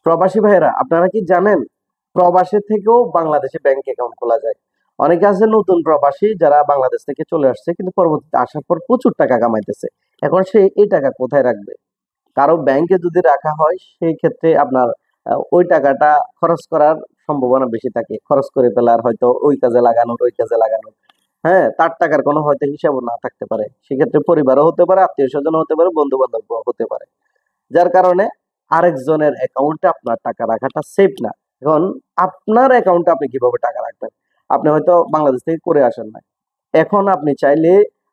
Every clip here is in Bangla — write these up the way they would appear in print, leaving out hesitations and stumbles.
প্রবাসী ভাইয়েরা, আপনারা কি জানেন প্রবাসী থেকেও বাংলাদেশে ব্যাংক অ্যাকাউন্ট খোলা যায়? অনেকে আছে নতুন প্রবাসী যারা বাংলাদেশ থেকে চলে আসছে, কিন্তু পরবর্তীতে আসার পর প্রচুর টাকা কামাইতেছে। এখন সে এই টাকা কোথায় রাখবে? কারো ব্যাংকে যদি রাখা হয় সেই ক্ষেত্রে আপনার ওই টাকাটা খরচ করার সম্ভাবনা বেশি থাকে, খরচ করে ফেলার, হয়তো ওই কাজে লাগানোর, ওই কাজে লাগানোর। হ্যাঁ, তার টাকার কোনো হয়তো হিসাবও না থাকতে পারে। সেক্ষেত্রে পরিবারও হতে পারে, আত্মীয় স্বজন হতে পারে, বন্ধু বান্ধব হতে পারে। যার কারণে আরেকজনের অ্যাকাউন্টে আপনার টাকা রাখাটা সেফ না। এখন আপনার অ্যাকাউন্টে আপনি কিভাবে টাকা রাখবেন? আপনি হয়তো বাংলাদেশ থেকে করে আসেন না, এখন আপনি চাইলে,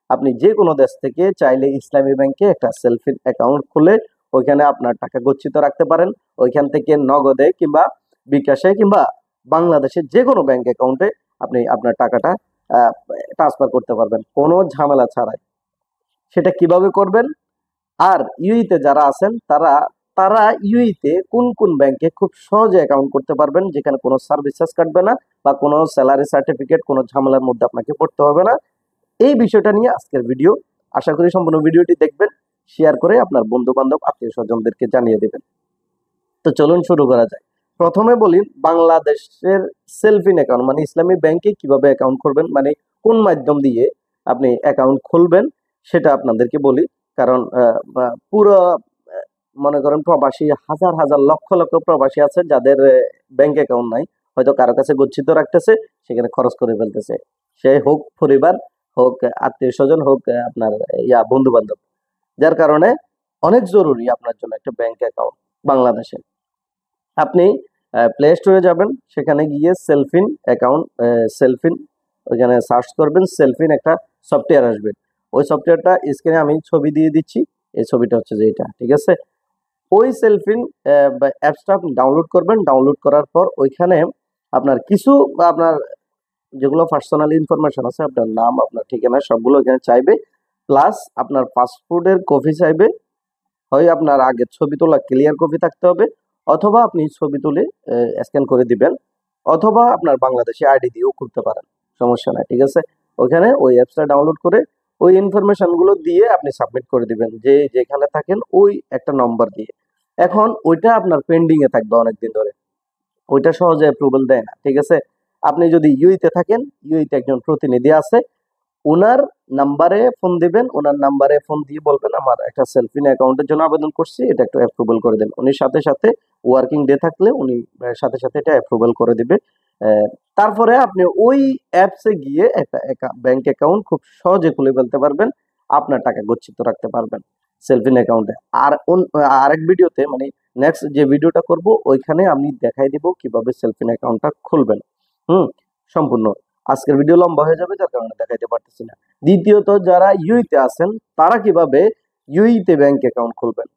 আপনি যে কোনো দেশ থেকে চাইলে ইসলামী ব্যাংকে একটা সেলফি অ্যাকাউন্ট খুলে ওইখানে আপনার টাকা গচ্ছিত রাখতে পারেন। ওইখান থেকে নগদে কিংবা বিকাশে কিংবা বাংলাদেশের যে কোনো ব্যাংক অ্যাকাউন্টে আপনি আপনার টাকাটা ট্রান্সফার করতে পারবেন কোনো ঝামেলা ছাড়াই। সেটা কিভাবে করবেন? আর ইউইতে যারা আছেন তারা তারা ইউইতে কোন কোন ব্যাংকে খুব সহজে অ্যাকাউন্ট করতে পারবেন, যেখানে কোনো সার্ভিস চার্জ কাটবে না বা কোনো স্যালারি সার্টিফিকেট, কোনো ঝামেলার মধ্যে আপনাকে পড়তে হবে না, এই বিষয়টা নিয়ে আজকের ভিডিও। আশা করি সম্পূর্ণ ভিডিওটি দেখবেন, শেয়ার করে আপনার বন্ধু বান্ধব আত্মীয় স্বজনদেরকে জানিয়ে দেবেন। তো চলুন শুরু করা যায়। প্রথমে বলি বাংলাদেশের সেলফিন অ্যাকাউন্ট মানে ইসলামী ব্যাংকে কিভাবে অ্যাকাউন্ট করবেন, মানে কোন মাধ্যম দিয়ে আপনি অ্যাকাউন্ট খুলবেন সেটা আপনাদেরকে বলি। কারণ পুরো মনে করেন প্রবাসী হাজার হাজার লক্ষ লক্ষ প্রবাসী আছে যাদের ব্যাংক অ্যাকাউন্ট নাই, হয়তো কারো কাছে গচ্ছিত রাখতেছে, সেখানে খরচ করে ফেলতেছে। সে হোক পরিবার, হোক আত্মীয় স্বজন, হোক আপনার বন্ধু বান্ধব। যার কারণে অনেক জরুরি আপনার জন্য একটা ব্যাংক অ্যাকাউন্ট বাংলাদেশে। আপনি প্লে স্টোরে যাবেন, সেখানে গিয়ে সেলফিন অ্যাকাউন্ট, সেলফিন ওইখানে সার্চ করবেন, সেলফিন একটা সফটওয়্যার আসবে। ওই সফটওয়্যারটা স্ক্রিনে আমি ছবি দিয়ে দিচ্ছি, এই ছবিটা হচ্ছে যে এটা, ঠিক আছে? ওই সেলফিন অ্যাপসটা আপনি ডাউনলোড করবেন। ডাউনলোড করার পর ওইখানে আপনার কিছু আপনার যেগুলো পার্সোনাল ইনফরমেশন আছে, আপনার নাম, আপনার ঠিকানা, সবগুলো এখানে চাইবে। প্লাস আপনার পাসপোর্টের কপি চাইবে, হয় আপনার আগের ছবি তোলা ক্লিয়ার কপি থাকতে হবে, অথবা আপনি ছবি তুলে স্ক্যান করে দিবেন, অথবা আপনার বাংলাদেশি আইডি দিয়েও করতে পারেন, সমস্যা নাই, ঠিক আছে? ওইখানে ওই অ্যাপসটা ডাউনলোড করে ওই ইনফরমেশন গুলো দিয়ে আপনি সাবমিট করে দিবেন, যে যেখানে থাকেন ওই একটা নম্বর দিয়ে। এখন ওইটা আপনার পেন্ডিং এ থাকবে অনেকদিন ধরে, ওইটা সহজে অ্যাপ্রুভাল দেয় না, ঠিক আছে? আপনি যদি ইউইতে থাকেন, ইউইতে একজন প্রতিনিধি আছে, ওনার নাম্বারে ফোন দিবেন, ওনার নাম্বারে ফোন দিয়ে বলবেন আমার একটা সেলফিন অ্যাকাউন্টের জন্য আবেদন করছি, এটা একটু অ্যাপ্রুভাল করে দেন। উনি সাথে সাথে ওয়ার্কিং ডে থাকলে উনি সাথে সাথে এটা অ্যাপ্রুভাল করে দিবে। আহ, তারপরে আপনি ওই অ্যাপসে গিয়ে একটা ব্যাংক অ্যাকাউন্ট খুব সহজে খুলে ফেলতে পারবেন, আপনার টাকা গচ্ছিত রাখতে পারবেন সেলফিন অ্যাকাউন্টে। আর আরেক ভিডিওতে মানে নেক্সট যে ভিডিওটা করব ওইখানে আমি দেখাই দিব কিভাবে সেলফিন অ্যাকাউন্টটা খুলবেন। হুম, সম্পূর্ণ। আজকের ভিডিও লম্বা হয়ে যাবে, যার কারণে দেখাইতে পারতেছি না। দ্বিতীয়ত, যারা ইউইতে আছেন তারা কিভাবে ইউইতে ব্যাংক অ্যাকাউন্ট খুলবেন।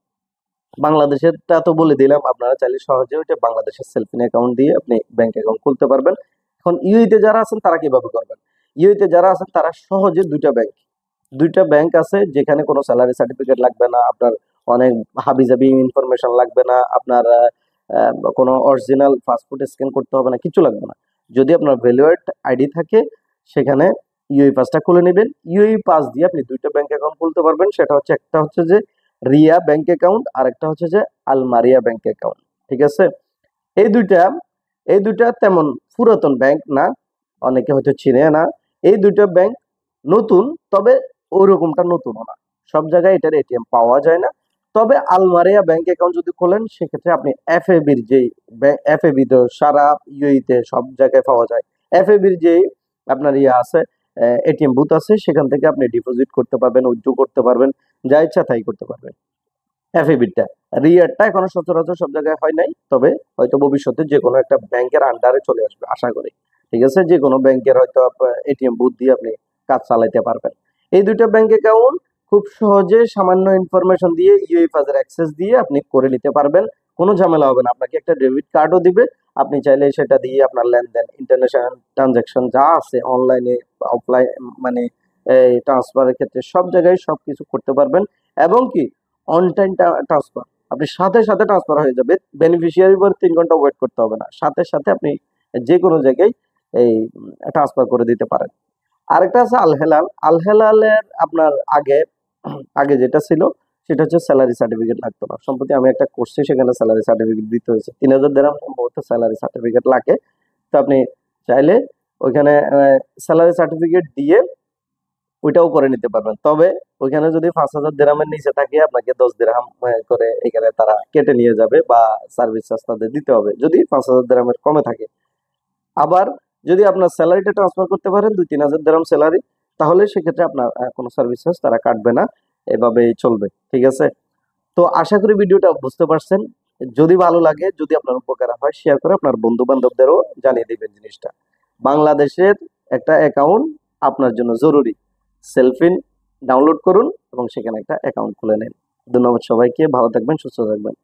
বাংলাদেশেরটা তো বলে দিলাম, আপনারা চাইলে সহজে ওইটা বাংলাদেশের সেলফিন অ্যাকাউন্ট দিয়ে আপনি ব্যাংক অ্যাকাউন্ট খুলতে পারবেন। এখন ইউইতে যারা আছেন তারা কিভাবে করবেন? ইউইতে যারা আছেন তারা সহজে দুইটা ব্যাংক আছে যেখানে কোনো স্যালারি সার্টিফিকেট লাগবে না, আপনার অনেক হাবিজাবি ইনফরমেশন লাগবে না, আপনার কোনো অরিজিনাল পাসপোর্ট স্ক্যান করতে হবে না, কিছু লাগবে না। যদি আপনার ভ্যালিড আইডি থাকে সেখানে ইউই পাসটা খুলে নেবেন। ইউই পাস দিয়ে আপনি দুইটা ব্যাংক অ্যাকাউন্ট খুলতে পারবেন। সেটা হচ্ছে, একটা হচ্ছে যে রিয়া ব্যাংক অ্যাকাউন্ট, আর একটা হচ্ছে যে আলমারিয়া ব্যাংক অ্যাকাউন্ট, ঠিক আছে? এই দুইটা এই দুইটা তেমন পুরাতন ব্যাংক না, অনেকে হয়তো চিনে না। এই দুইটা ব্যাংক নতুন, তবে ওইরকমটা নতুনও না, সব জায়গায় এটার এটিএম পাওয়া যায় না। তবে আলমারিয়া ব্যাংক অ্যাকাউন্ট যদি খোলেন সেক্ষেত্রে আপনি এফএবির যেই এফএবি তো সারা ইউইতে সব জায়গায় পাওয়া যায়। এফএবির যেই আপনার আছে এটিএম বুথ আছে, সেখান থেকে আপনি ডিপোজিট করতে পারবেন, উইথড্র করতে পারবেন, যা ইচ্ছা তাই করতে পারবেন। এফএবিটা, রিয়ারটা এখনো সচরাচর সব জায়গায় হয় নাই, তবে হয়তো ভবিষ্যতে যে কোনো একটা ব্যাংকের আন্ডারে চলে আসবে আশা করি, ঠিক আছে? যে কোনো ব্যাংকের হয়তো এটিএম বুথ দিয়ে আপনি কাজ চালাইতে পারবেন। এই দুইটা ব্যাংক অ্যাকাউন্ট খুব সহজে সামান্য ইনফরমেশন দিয়ে ইউএফএস এর অ্যাক্সেস দিয়ে আপনি করে নিতে পারবেন, কোনো ঝামেলা হবে না। আপনাকে একটা ডেবিট কার্ডও দিবে, আপনি চাইলে সেটা দিয়ে আপনার লেনদেন, ইন্টারন্যাশনাল ট্রানজাকশন যা আছে অনলাইনে অফলাইন, মানে ট্রান্সফারের ক্ষেত্রে সব জায়গায় সবকিছু করতে পারবেন। এবং কি অন টাইম ট্রান্সফার, আপনি সাথে সাথে ট্রান্সফার হয়ে যাবে, বেনিফিশিয়ারি পর 3 ঘন্টা ওয়েট করতে হবে না, সাথে সাথে আপনি যে কোনো জায়গায় এই ট্রান্সফার করে দিতে পারেন। আরেকটা আছে আল হেলাল। আল হেলালের আপনার আগে আগে যেটা ছিল সেটা হচ্ছে স্যালারি সার্টিফিকেট লাগতো না। সম্প্রতি আমি একটা করছি, সেখানে স্যালারি সার্টিফিকেট দিতে হয়েছে 3000 দিরহাম সম্ভবত স্যালারি সার্টিফিকেট লাগে। তো আপনি চাইলে ওইখানে স্যালারি সার্টিফিকেট দিয়ে ওইটাও করে নিতে পারবেন। তবে ওইখানে যদি 5000 দিরহামের নিচে থাকে আপনাকে 10 দিরহাম করে এখানে তারা কেটে নিয়ে যাবে, বা সার্ভিস চার্জ তাদের দিতে হবে যদি 5000 দিরহামের কমে থাকে। আবার যদি আপনার স্যালারিটা ট্রান্সফার করতে পারেন 2-3000 দিরহাম স্যালারি, তাহলে সেক্ষেত্রে আপনার কোনো সার্ভিস চার্জ তারা কাটবে না, এভাবেই চলবে। ঠিক আছে? তো আশা করি ভিডিওটা বুঝতে পারছেন। যদি ভালো লাগে, যদি আপনার উপকার হয়, শেয়ার করে আপনার বন্ধু বান্ধবদেরও জানিয়ে দিবেন জিনিসটা। বাংলাদেশের একটা অ্যাকাউন্ট আপনার জন্য জরুরি। সেলফিন ডাউনলোড করুন এবং সেখানে একটা অ্যাকাউন্ট খুলে নিন। ধন্যবাদ সবাইকে, ভালো থাকবেন, সুস্থ থাকবেন।